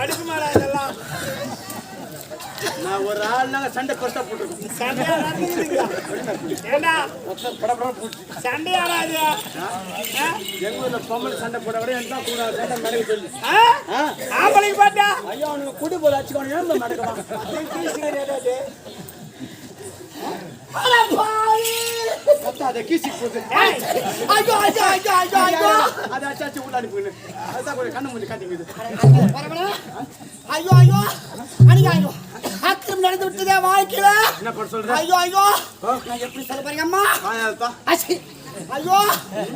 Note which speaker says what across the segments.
Speaker 1: அடுக்கு மேல இதெல்லாம்
Speaker 2: நான் ஒரு ஆள் நாங்க சண்டை கொஸ்டா போட்டுருக்கோம்.
Speaker 1: சண்டையாடாது
Speaker 2: எங்க ஊர்ல பொம்பளை சண்டை போட விட என்ன கூட சண்டை நடக்க சொல்லி
Speaker 1: ஆம்பளைக்கு பாட்டா
Speaker 2: ஐயோ அவனுக்கு குடி போல வச்சுக்கோங்க ஏன் நடக்கலாம் அதை கீசி போட்டு அதை அச்சாச்சு உள்ள அனுப்புங்க. அதுதான் கொஞ்சம் கண்ணு முடிஞ்சு காட்டிங்குது.
Speaker 3: ஐயோ ஐயோ அணிங்க ஐயோ அக்கம் நடந்து விட்டதே வாழ்க்கையில.
Speaker 2: என்ன பண்ண சொல்ற?
Speaker 3: ஐயோ ஐயோ நான் எப்படி சொல்ல பாருங்க அம்மா. அச்சி ஐயோ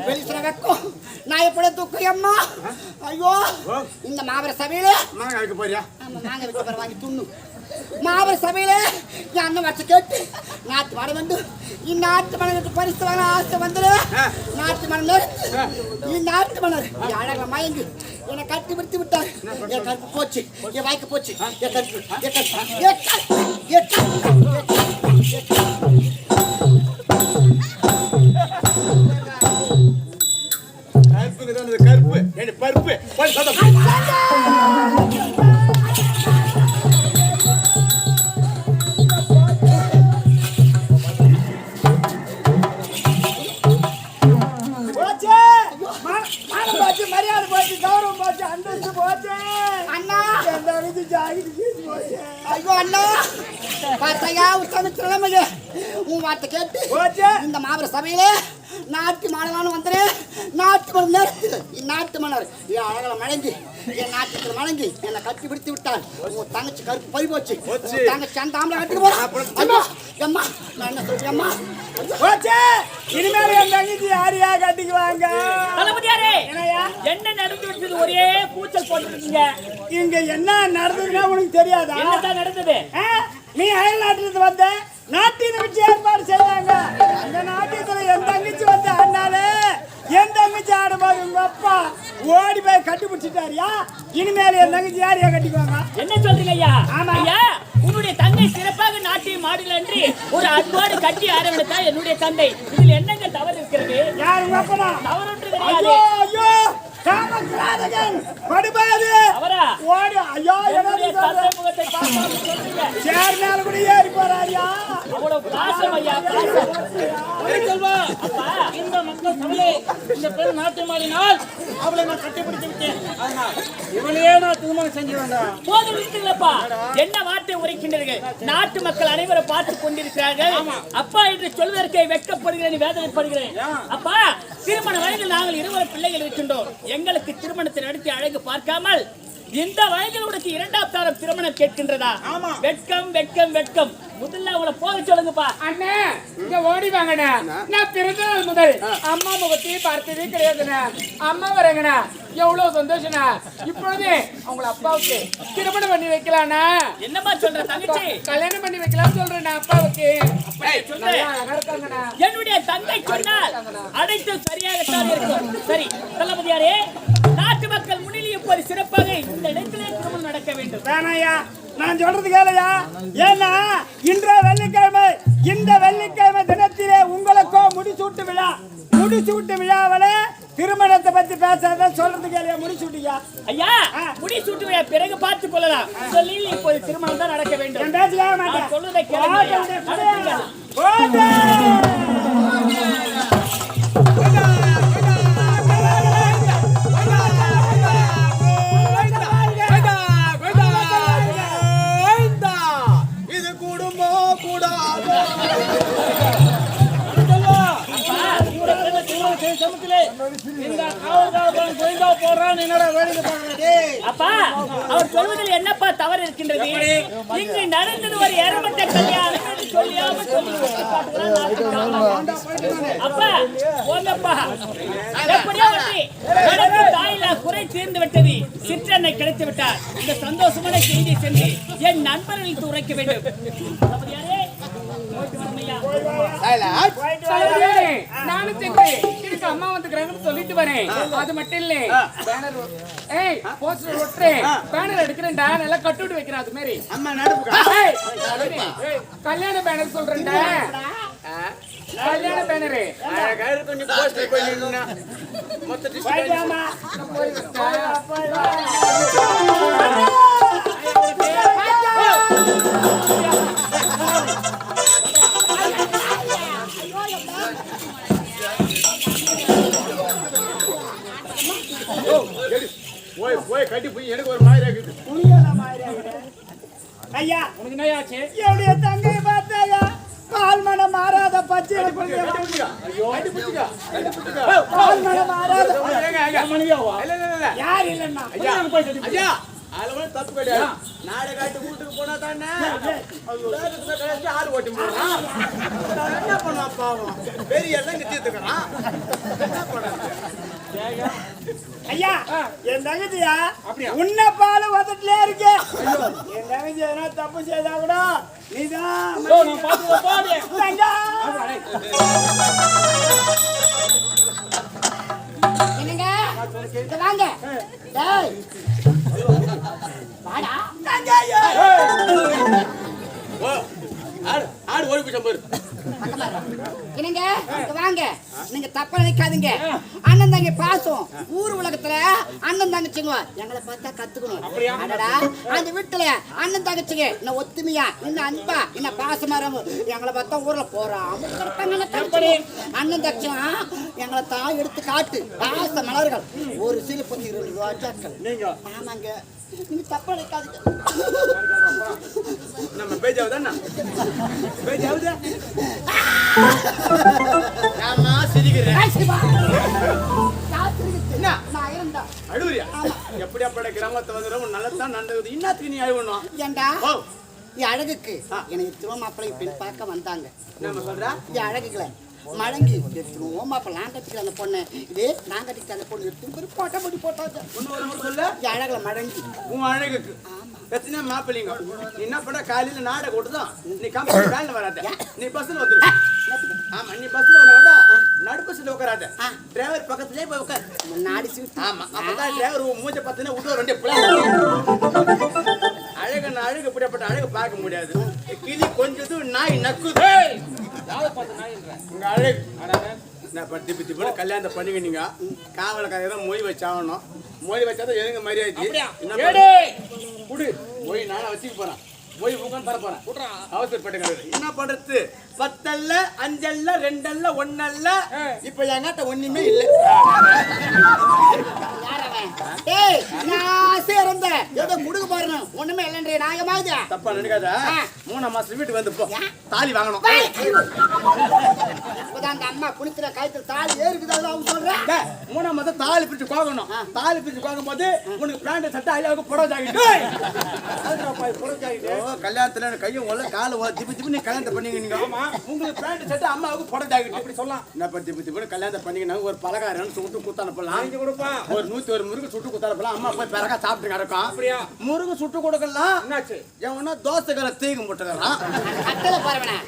Speaker 3: வெளிச்சல வெக்கம் நான் எப்படி தூக்குறேன் அம்மா. ஐயோ இந்த மாபர சபையில
Speaker 2: மாங்க வைக்க போறியா?
Speaker 3: ஆமா மாங்க வைக்க போற வாங்கி துண்ணு. மாபர சபையில என் அண்ணன் வச்சு கேட்டு நாட்டு மாட வந்து இந்நாட்டு மனதுக்கு பரிசு வாங்க ஆசை வந்துடு. நாட்டு மனம் நிறுத்து இந்நாட்டு மன்னர் அழகா மயங்கி என்னை கட்டி பிடித்து விட்டார். என் கருப்பு போச்சு என் வாய்க்கு போச்சு என் கருப்பு
Speaker 2: கருப்பு பருப்பு
Speaker 1: மரியாதை போச்சு கௌரவம் போச்சு அந்தஸ்து போச்சு
Speaker 3: அண்ணா
Speaker 1: போச்சு.
Speaker 3: ஐயோ அண்ணா பார்த்தையா உட்காந்து திறமைய உன் வார்த்தை கேட்டு
Speaker 1: போச்சு
Speaker 3: இந்த மாபெரும் சபையில நாட்டு மாணவன் வந்துரு. நாட்டு மன்னர் நிறுத்து இந்நாட்டு மன்னர் என் அழகல மழங்கி என் நாட்டுக்கு மழங்கி என்னை கட்டி பிடித்து விட்டால் உன் தங்கச்சி கருப்பு பறி போச்சு. தங்கச்சி அந்த ஆம்பளை கட்டிட்டு போறா. அம்மா நான் என்ன சொல்றேன் அம்மா
Speaker 1: போச்சு. இனிமேல் என் தங்கச்சி யாரையா கட்டிக்குவாங்க?
Speaker 4: என்ன நடந்து விட்டது? ஒரே கூச்சல் போட்டுருக்கீங்க.
Speaker 1: இங்க என்ன நடந்ததுன்னா உனக்கு தெரியாதா?
Speaker 4: என்னதான் நடந்தது?
Speaker 1: நீ அயல் நாட்டிலிருந்து வந்த நாட்டின வச்சு ஏற்பாடு செய்வாங்க. அந்த நாட்டியத்துல என் தங்கச்சி வந்து ஆனாலே என் தங்கச்சி ஆடும்போது உங்க அப்பா ஓடி போய் கட்டி பிடிச்சிட்டாரியா? இனிமேல் என் தங்கச்சி யாரையா கட்டிக்குவாங்க?
Speaker 4: என்ன சொல்றீங்க ஐயா?
Speaker 1: ஆமா
Speaker 4: ஐயா உன்னுடைய தங்கை சிறப்பாக நாட்டியம் ஆடல என்று ஒரு அன்போடு கட்டி ஆரம்பித்தா என்னுடைய தந்தை. இதில் என்னங்க தவறு இருக்கிறது?
Speaker 1: யாரு உங்க அப்பனா?
Speaker 4: தவறு ஒன்று கிடையாது.
Speaker 1: ஐயோ காமக்கிராதகன் படுபாது
Speaker 4: அவரா
Speaker 1: ஓடி ஐயோ
Speaker 4: என்னுடைய தந்தை முகத்தை பார்த்து சொல்றீங்க.
Speaker 1: சேர் மேல கூட ஏறி போறாரியா?
Speaker 4: அவ்வளவு பாசம் ஐயா பாசம். அப்பா இந்த மக்கள் சபையிலே இந்த பெண் நாட்டியம் ஆடினால் அவளை நான் கட்டிப்பிடித்து விட்டேன்.
Speaker 2: இவளையே நான் திருமணம் செஞ்சு வேண்டாம்.
Speaker 4: போது விட்டுங்களப்பா. என்ன வார்த்தை உரைக்கின்றீர்கள்? நாட்டு மக்கள் அனைவரும் பார்த்து கொண்டிருக்கிறார்கள். அப்பா என்று சொல்வதற்கே வெட்கப்படுகிறேன், வேதனைப்படுகிறேன். அப்பா திருமண வயதில் நாங்கள் 20 பிள்ளைகள் இருக்கின்றோம். எங்களுக்கு திருமணத்தை நடத்தி அழகு பார்க்காமல் இந்த வயதில் உனக்கு 2ஆம் தாரம் திருமணம் கேட்கின்றதா? வெட்கம் வெட்கம் வெட்கம். முதல்ல அவளை போக சொல்லுங்கப்பா.
Speaker 1: அண்ணே இங்க ஓடி வாங்கண்ணா. நான் பிறந்த நாள் முதல் அம்மா முகத்தையும் பார்த்ததே கிடையாதுண்ணா. அம்மா வரங்கண்ணா எவ்வளவு சந்தோஷம்ண்ணா. இப்பொழுது அவங்கள அப்பாவுக்கு திருமணம் பண்ணி வைக்கலாண்ணா.
Speaker 4: என்னம்மா சொல்ற தங்கச்சி?
Speaker 1: கல்யாணம் பண்ணி வைக்கலாம் சொல்றேன் அப்பாவுக்கு.
Speaker 4: என்னுடைய தங்கை சொன்னால் அனைத்து சரியாகத்தான் இருக்கும். சரி தளபதியாரே, நாட்டு மக்கள் முன்னிலை இப்போது சிறப்பாக இந்த இடத்திலே திருமணம் நடக்க வேண்டும்.
Speaker 1: வேணாயா நான் சொல்றது கேளையா? ஏன்னா இன்ற வெள்ளிக்கிழமை இந்த வெள்ளிக்கிழமை தினத்திலே உங்களுக்கோ முடிசூட்டு விழா. முடிசூட்டு விழாவில திருமணத்தை பத்தி பேசாத சொல்றது கேளையா? முடிசூட்டியா?
Speaker 4: ஐயா முடிசூட்டு விழா பிறகு பார்த்துக் கொள்ளலாம். சொல்லி இப்போது திருமணம் தான் நடக்க வேண்டும்.
Speaker 1: பேசவே மாட்டேன்.
Speaker 4: சொல்லுதை கேளுங்க.
Speaker 2: இது கூடுமோ கூடாது?
Speaker 4: அப்பா அவர் சொல்வதில் என்னப்பா தவறு இருக்கின்றது? இங்கு நடந்தது ஒரு ஏறப்பட்ட கல்யாணம் சொல்லியாமல் அப்பா போங்கப்பா. எப்படியோ தாயிலா குறை தீர்ந்து விட்டது. சிற்றன்னை கிடைத்து விட்டார். இந்த சந்தோஷமான செய்தி சென்று என் நண்பர்களுக்கு உரைக்க வேண்டும்.
Speaker 1: அம்மா வந்துக்கிறாங்கன்னு சொல்லிட்டு வரேன். அது மட்டும் இல்ல போஸ்டர் ஒட்டுறேன், பேனர் எடுக்கிறேன்டா, நல்லா கட்டுட்டு வைக்கிறேன். அது மாதிரி
Speaker 2: அம்மா நடப்புக்கா
Speaker 1: கல்யாண பேனர் சொல்றேன்டா.
Speaker 2: கல்யாண பேனரு அழகா இருக்கும். நீ போஸ்டர் போய் நின்னா மொத்த
Speaker 1: போயிட்டாமா
Speaker 2: போய் போய் கட்டி போய் எனக்கு ஒரு மாதிரி இருக்குது.
Speaker 1: ஐயா
Speaker 2: உனக்கு என்ன ஆச்சு?
Speaker 1: என்னுடைய தங்கையை பார்த்தாயா பால் மனம் மாறாத பச்சை
Speaker 2: ஐயோ கட்டி புடிங்க
Speaker 1: பால் மனம் மாறாத
Speaker 2: இல்ல
Speaker 1: யார் இல்லைன்னா
Speaker 2: ஐயா ஐயா அளவு தப்பு கிடையாது. நாடை காட்டு வீட்டுக்கு போனா தானே ஆடு ஓட்டி போறான். என்ன பண்ணா பாவம் பெரிய எல்லாம் தீர்த்துக்கிறான். என்ன பண்ண
Speaker 1: ஐயா என் தங்கச்சியா
Speaker 2: அப்படியா?
Speaker 1: உன்ன பால் வந்துட்டுலே இருக்கு. என் தங்கச்சி எதனா தப்பு செய்தா கூட நீதான் தங்கா.
Speaker 3: என்னங்க இங்க வாங்க டேய் வாடா
Speaker 1: தங்காயா
Speaker 2: ஓ ஆடு ஆடு ஓடி போய் பாரு.
Speaker 3: என்னங்க இங்க வாங்க நீங்க தப்பா நினைக்காதீங்க. அண்ணன் தங்கை பாசம் ஊர் உலகத்துல அண்ணன் தங்கச்சிங்க எங்களை பார்த்தா கத்துக்கணும். அடடா அந்த வீட்டுல அண்ணன் தங்கச்சிங்க இன்னும் ஒத்துமையா இன்னும் அன்பா இன்னும் பாசமா எங்களை பார்த்தா ஊர்ல போறான் அண்ணன் தங்கச்சிங்க எங்களை தான் எடுத்து காட்டு பாச மலர்கள் ஒரு சிறு 20 ரோஜாக்கள்.
Speaker 2: நீங்க
Speaker 3: ஆமாங்க நீங்க தப்பா நினைக்காதீங்க.
Speaker 2: நம்ம பேஜாவுதானா பேஜாவுதா நாமா சிரிக்கிறேன். என்ன
Speaker 3: நான் இருந்தா
Speaker 2: அழுவுறியா? எப்படி அப்பட கிராமத்தை வந்து நல்லதான் நடந்தது. இன்னத்துக்கு நீ அழுவணும்.
Speaker 3: ஏண்டா
Speaker 2: ஓ
Speaker 3: என் அழகுக்கு எனக்கு எத்தனோ மாப்பிள்ளை பெண் பார்க்க வந்தாங்க.
Speaker 2: நம்ம சொல்றா
Speaker 3: என் அழகுகளை மடங்கி எத்தனோ மாப்பிள்ளை நான் கட்டிக்கிற அந்த பொண்ணு இதே நான் கட்டிக்கிற அந்த பொண்ணு எடுத்து போட்ட முடி போட்டாங்க.
Speaker 2: இன்னொரு சொல்ல
Speaker 3: என் அழகுல மடங்கி
Speaker 2: உன் அழகுக்கு எத்தனை மாப்பிள்ளைங்க நீ என்ன பண்ண காலையில நாடை கொட்டுதான். நீ கம்பெனி வேலை வராத. நீ பஸ்ல வந்துரு. ஆமா நீ பஸ்ல வந்தா நடு பஸ்ல உட்காராத. டிரைவர் பக்கத்துலயே போய் உட்கார்.
Speaker 3: முன்னாடி சீட்.
Speaker 2: ஆமா அப்பதான் டிரைவர் மூஞ்ச பார்த்தா விட்டு ரெண்டே அழகு அழகு இப்படிப்பட்ட அழகு பார்க்க முடியாது. கிளி கொஞ்சம் நாய் நக்குது. உங்க அழகு நான் திப்பி திப்பி கல்யாணத்தை பண்ணிக்க. நீங்க காவலக்காரங்க தான் மொய் வச்சாகணும். மொய் வச்சாதான் எதுங்க மரியாதை குடு மொய் நானே வச்சுக்க போறேன். மொய் உட்காந்து தர போறேன். அவசரப்பட்டு என்ன பண்றது? 10 அல்ல 5 அல்ல 2 அல்ல 1 அல்ல இப்ப என்கிட்ட ஒண்ணுமே இல்லை.
Speaker 3: ஏய் நான் சேர்ந்த ஏதோ முடுகு பாருங்க ஒண்ணுமே இல்லன்றே நாயமாது.
Speaker 2: தப்பா நினைக்காத. 3 மாசம் வீட்டுக்கு வந்து போ தாலி வாங்கணும்.
Speaker 3: இப்பதான் அந்த அம்மா குளிக்கிற காய்ச்சல் தாலி ஏறுக்குது அவங்க சொல்றேன்.
Speaker 2: 3 மாசம் தாலி பிரிச்சு கோகணும். தாலி பிரிச்சு கோக்கும் போது உனக்கு பிராண்ட் சட்டை ஐயாவுக்கு புடவை ஜாக்கெட். கல்யாணத்துல கையும் ஒல்ல கால திப்பி திப்பி நீ கல்யாணத்தை பண்ணீங்க. நீங்க உங்களுக்கு பிராண்ட் சட்டை அம்மாவுக்கு புடவை ஜாக்கெட் அப்படி சொல்லலாம். என்ன திப்பி திப்பி கல்யாணத்தை பண்ணீங்கன்னா ஒரு பலகாரம் சுட்டு குத்தான போலாம். ஒரு 101 முருகு சுட்டு குத்தான போலாம். அம்மா போய் பிறகா சாப்பிட்டுங்க இருக்கும். அப்படியா முருகு சுட்டு கொடுக்கலாம். என்னாச்சு? எவனா தோசைகளை தீக்கு முட்டுறான்.
Speaker 3: கட்டல பாருவனே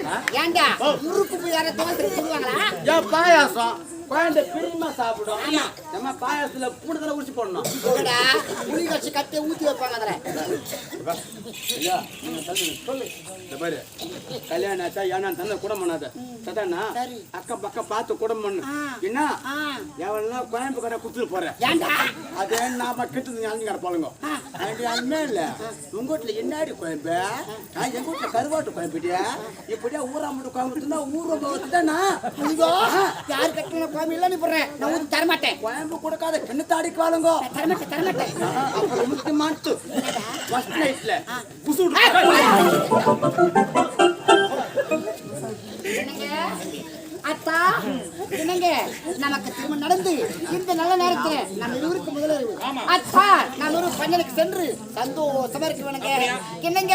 Speaker 3: ஏண்டா முறுக்கு போய் யார தோசை சுடுவாங்களா?
Speaker 2: ஏன் பாயாசம் குழந்தை பிரிமா சாப்பிடும். நம்ம பாயாசத்துல கூடுதல ஊசி போடணும்.
Speaker 3: என்னடா புளி கட்சி கட்டி ஊத்தி வைப்பாங்க அதுல.
Speaker 2: சொல்லு இந்த பாரு கல்யாணம் ஆச்சா ஏன்னா தந்த குடம் பண்ணாத சதானா அக்கம் பக்கம் பார்த்து குடம் பண்ணு. என்ன எவனா கோயம்பு கடை குத்துட்டு போறேன்.
Speaker 3: ஏண்டா
Speaker 2: அதே நாம கிட்டது அழிஞ்சு கிடப்பாளுங்க. யாருமே இல்ல உங்க வீட்டுல என்னாடி கோயம்பு எங்க வீட்டுல கருவாட்டு கோயம்பிட்டியா இப்படியா ஊராமட்டு கோயம்புனா ஊர் தானா
Speaker 3: யாரு கட்டணும் கோயம்பு இல்ல நீ போடுறேன் நான் ஊத்தி தரமாட்டேன்.
Speaker 2: கோயம்பு கொடுக்காத கிண்ணத்தாடிக்கு வாழுங்க.
Speaker 3: தரமாட்டேன்
Speaker 2: அப்புறம் முக்கிய மாட்டு ஃபர்ஸ்ட் நைட்ல குசு
Speaker 3: அத்தா என்னங்க நமக்கு திருமணம் நடந்து இந்த நல்ல நேரத்துல நம்ம இவருக்கு முதலிரவு அத்தா நான் ஒரு பஞ்சனுக்கு சென்று சந்தோஷமா இருக்கு வேணுங்க. என்னங்க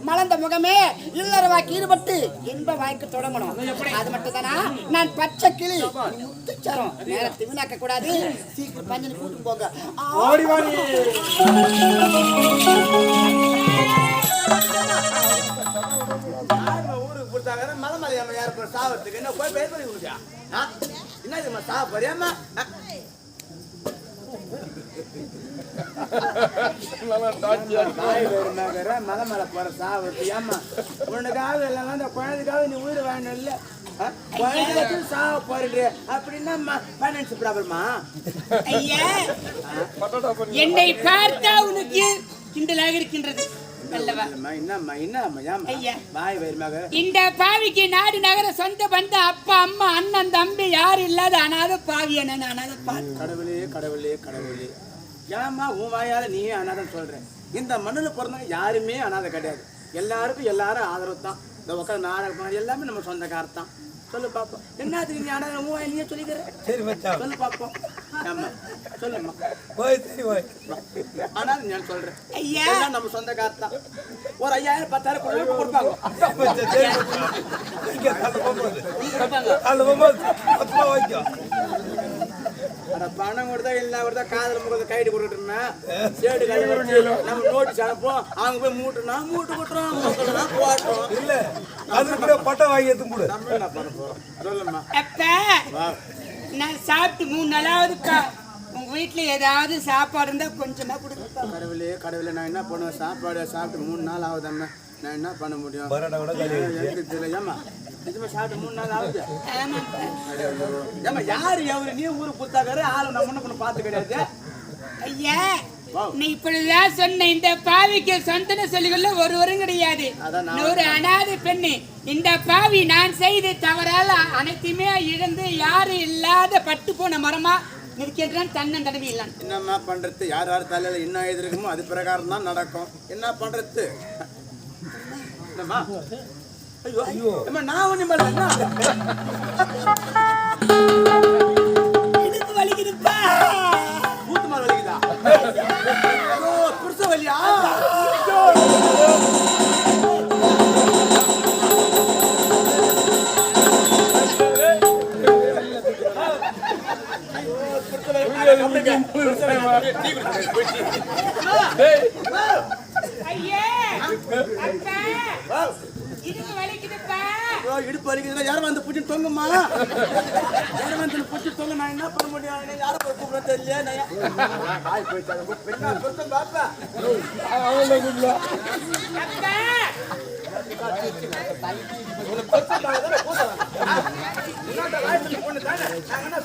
Speaker 3: மலர்ந்த முகமே இல்லறவாக்கி ஈடுபட்டு இன்ப வாய்க்கு தொடங்கணும். அது மட்டும் தானா நான் பச்சை கிளி முத்துச்சரம் நேரத்தை வீணாக்க கூடாது. சீக்கிரம் பஞ்சனுக்கு கூட்டு போங்க.
Speaker 2: ஊருக்கு கொடுத்தாங்க மலை மலையாம யாரு சாவறதுக்கு என்ன போய் பேர் பண்ணி கொடுக்கா என்ன சாவ போறியாமா? மலை மேல போற சாவறது ஏமா உனக்காக இல்லைன்னா இந்த குழந்தைக்காக நீ உயிர் வேணும் இல்ல சாவ போறீங்க அப்படின்னா ஃபைனான்ஸ் ப்ராப்ளமா?
Speaker 3: ஐயா, என்னை பார்த்தா உனக்கு கிண்டலாக இருக்கின்றது அல்லவா? ஐயா, இந்த பாவிக்கு நாடு நகர சொந்த பந்த அப்பா அம்மா அண்ணன் தம்பி யாரும் இல்லாத அனாத பாவி என்ன அனாத பாவி.
Speaker 2: கடவுளே கடவுளே கடவுளே, ஏமா உன் வாயால நீயே அனாதம் சொல்ற? இந்த மண்ணில் பிறந்தவங்க யாருமே அனாதை கிடையாது. எல்லாருக்கும் எல்லாரும் ஆதரவு தான். இந்த உட்காந்து நாடகம் எல்லாமே நம்ம சொந்தக்காரர் தான். சொல்லு பாப்போம், என்னத்துக்கு நீ அனாதை உன் வாயிலேயே சொல்லிக்கிற? சரி மச்சான், சொல்லு பாப்போம். ஆமா சொல்லுமா, ஆனா நான் சொல்றேன்
Speaker 3: ஐயா,
Speaker 2: நம்ம சொந்தக்காரர் தான். ஒரு 5000 10,000 கொடுப்பாங்க. பணம் கொடுத்தா இல்ல கொடுத்தா காதல முகத்தை கைடு கொடுத்துட்டுனா சேடு கழுவி நம்ம நோட்டீஸ் அனுப்போம். அவங்க போய் மூட்டுனா மூட்டு கொட்டுறோம், போட்டோம். இல்ல அது கூட பட்டம் வாங்கி எடுத்து மூடு. நம்ம என்ன பண்ண போறோம் சொல்லுமா?
Speaker 3: அப்ப நான் சாப்பிட்டு 3 நாளாவதுக்கா உங்க வீட்டுல ஏதாவது சாப்பாடு இருந்தா கொஞ்சமா கொடுங்க.
Speaker 2: கடவுளே கடவுளே, நான் என்ன பண்ணுவேன்? சாப்பாடு சாப்பிட்டு 3 நாள் ஆகுதாம்மா, நான் என்ன பண்ண முடியும்? எனக்கு தெரியலையாம்மா, நிஜமா சாப்பிட்டு 3 நாள் ஆகுது. ஏமா யாரு எவரு? நீ ஊருக்கு புத்தாக்காரு ஆளு நம்ம முன்ன பண்ண பார்த்து கிடையாது.
Speaker 3: ஐயா, நீ இப்படிதான் சொன்ன. இந்த பாவிக்கு சொந்தன சொல்லிகள்ல ஒருவரும் கிடையாது. 100 அனாதை பெண்ணு. இந்த பாவி நான் செய்த தவறால அனைத்துமே இழந்து யாரும் இல்லாத பட்டு போன மரமா நிற்கின்றான். தன்னன் தடவி இல்லான்.
Speaker 2: என்னம்மா பண்றது? யார் யார் தலையில என்ன எதிர்க்குமோ அது பிரகாரம் தான் நடக்கும். என்ன பண்றது? ஐயோ ஐயோ, நான் ஒண்ணும் பண்ணல.
Speaker 3: இடுப்பு வலிக்குதுப்பா.
Speaker 2: கூத்து மாதிரி வலிக்குதா? ஐயோ புருஷ வலியா? இடுப்பு வலிக்குதுன்னா யாரும் வந்து புடிச்சு தொங்குமா? யாரும் வந்து புடிச்சு தொங்க. நான் என்ன பண்ண முடியும்? யாரும் போய் கூப்பிட தெரியல. பாப்பா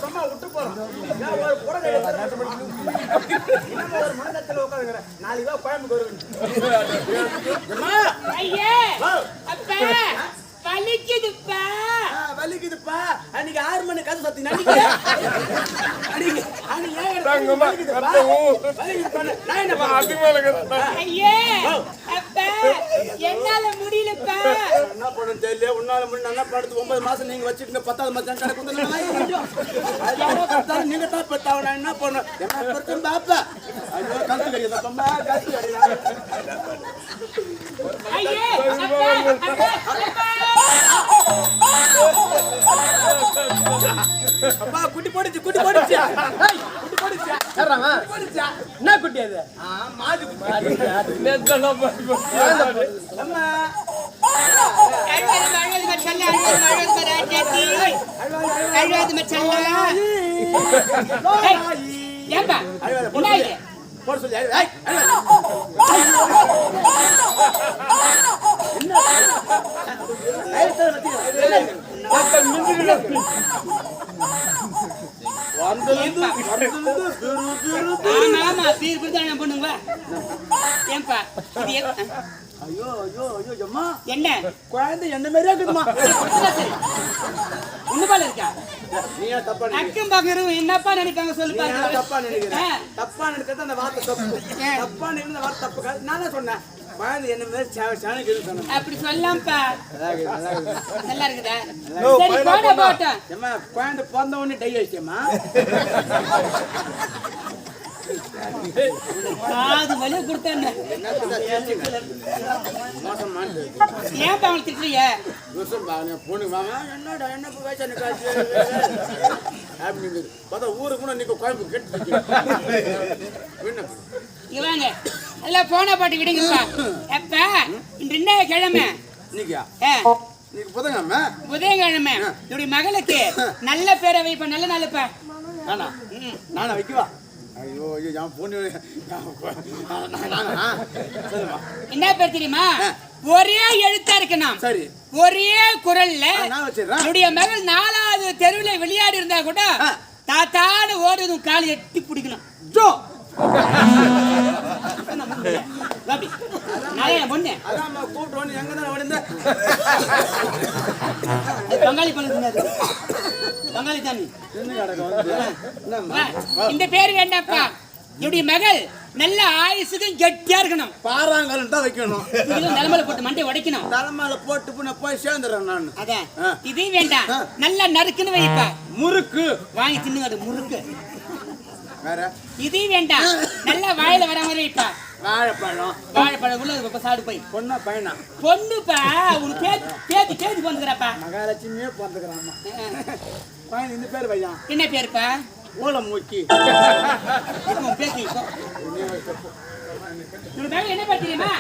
Speaker 2: சும்மா விட்டு போறோம். ஒரு மனதத்துல உட்காந்துக்கிற 4 ரூபா கோயம்புக்கு வருவேன்.
Speaker 3: வலிக்குதுப்பா
Speaker 2: வலிக்குதுப்பா. அன்னைக்கு 6 மணி கதை சத்தி
Speaker 3: என்னால முடியலப்பா.
Speaker 2: என்ன பண்ண தெரியல. உன்னால முடியும். நல்லா படுத்து 9 மாசம் நீங்க வச்சுட்டு 10வது மாசம் கணக்கு நீங்க தான் பத்தாவ. நான் என்ன பண்ண என்ன பாப்பா? ஐயோ கத்து கிடையாதுப்பா, கத்து கிடையாது. அப்பா குட்டி போடுச்சு, குட்டி போடுச்சு, குட்டி போடுச்சு. என்ன குட்டி அது? மாடு குட்டி. அம்மா போட சொல்லி ஐயோ ஐயோ ஐயோ அம்மா,
Speaker 3: என்ன
Speaker 2: குழந்தை என்ன மாதிரியா இருக்குதுமா?
Speaker 3: உண்மையில இருக்கா?
Speaker 2: நீ தப்பா
Speaker 3: அக்கம் பக்கம் என்னப்பா நினைப்பாங்க சொல்லு பாருங்க.
Speaker 2: தப்பா நினைக்கிறேன். தப்பா நினைக்கிறது அந்த வார்த்தை தப்பு. தப்பா நினைக்கிற வார்த்தை தப்பு. நான் சொன்னேன் குழந்தை என்ன மாதிரி சொன்னேன்.
Speaker 3: அப்படி சொல்லலாம்ப்பா. நல்லா இருக்குதா? சரி போட போட்டோம்.
Speaker 2: ஏமா குழந்தை பிறந்த உடனே டை அடிச்சேம்மா.
Speaker 3: காது வலி கொடுத்தேன். ஏன்ப்பா அவங்களுக்கு திட்டுறிய?
Speaker 2: பொண்ணு வாங்க என்னடா என்ன வயசான காசு அப்படின்னு பார்த்தா ஊருக்கு கூட நீங்க குழம்பு கெட்டு
Speaker 3: வாங்க எல்லாம் போன பாட்டு விடுங்கப்பா. எப்ப இன்று என்ன கிழமை?
Speaker 2: இன்னைக்கா? இன்னைக்கு புதன்கிழமை.
Speaker 3: புதன்கிழமை என்னுடைய மகளுக்கு நல்ல பேரை வைப்ப. நல்ல நாளுப்பா.
Speaker 2: நானா? நானா வைக்கவா? ஐயோ ஐயோ என் பொண்ணு சொல்லுமா.
Speaker 3: என்ன பேர் தெரியுமா? ஒரே எழுத்தா இருக்கணும்.
Speaker 2: சரி.
Speaker 3: ஒரே குரல்ல
Speaker 2: நான் வச்சிடுறேன்.
Speaker 3: என்னுடைய மகள் 4வது தெருவில் விளையாடி இருந்தா கூட தாத்தான ஓடுதும் கால் எட்டி பிடிக்கணும்.
Speaker 2: ஜோ
Speaker 3: பொண்ணு
Speaker 2: அதான் கூப்பிட்டு எங்க தான் ஓடுந்த
Speaker 3: பங்காளி பண்ணு பங்காளி தானி.
Speaker 2: என்னம்மா
Speaker 3: இந்த பேர் வேண்டாப்பா. என்னுடைய மகள் நல்ல ஆயுசுக்கும் கெட்டியா இருக்கணும்.
Speaker 2: பாறாங்கல் தான் வைக்கணும்.
Speaker 3: நிலமலை போட்டு மண்டை உடைக்கணும்.
Speaker 2: தலைமையில போட்டு நான் போய் சேர்ந்துடுறேன் நான்.
Speaker 3: அதான் இதே வேண்டாம். நல்லா நறுக்குன்னு வைப்பா.
Speaker 2: முறுக்கு
Speaker 3: வாங்கி தின்னுங்க முறுக்கு.
Speaker 2: வேற
Speaker 3: இதே வேண்டாம். நல்லா வாயில வர மாதிரி வைப்பா.
Speaker 2: வாழைப்பழம்.
Speaker 3: வாழைப்பழம் உள்ள சாடு போய்
Speaker 2: பொண்ணா பையனா?
Speaker 3: பொண்ணுப்பா. உனக்கு பேத்தி போந்துக்கிறப்பா.
Speaker 2: மகாலட்சுமியே பிறந்துக்கிறாம்மா. பையன் இந்த பேர் பையன்
Speaker 3: என்ன பேருப்பா?
Speaker 2: ஓலம் மூக்கி.
Speaker 3: பேத்தி என்ன பேர் தெரியுமா?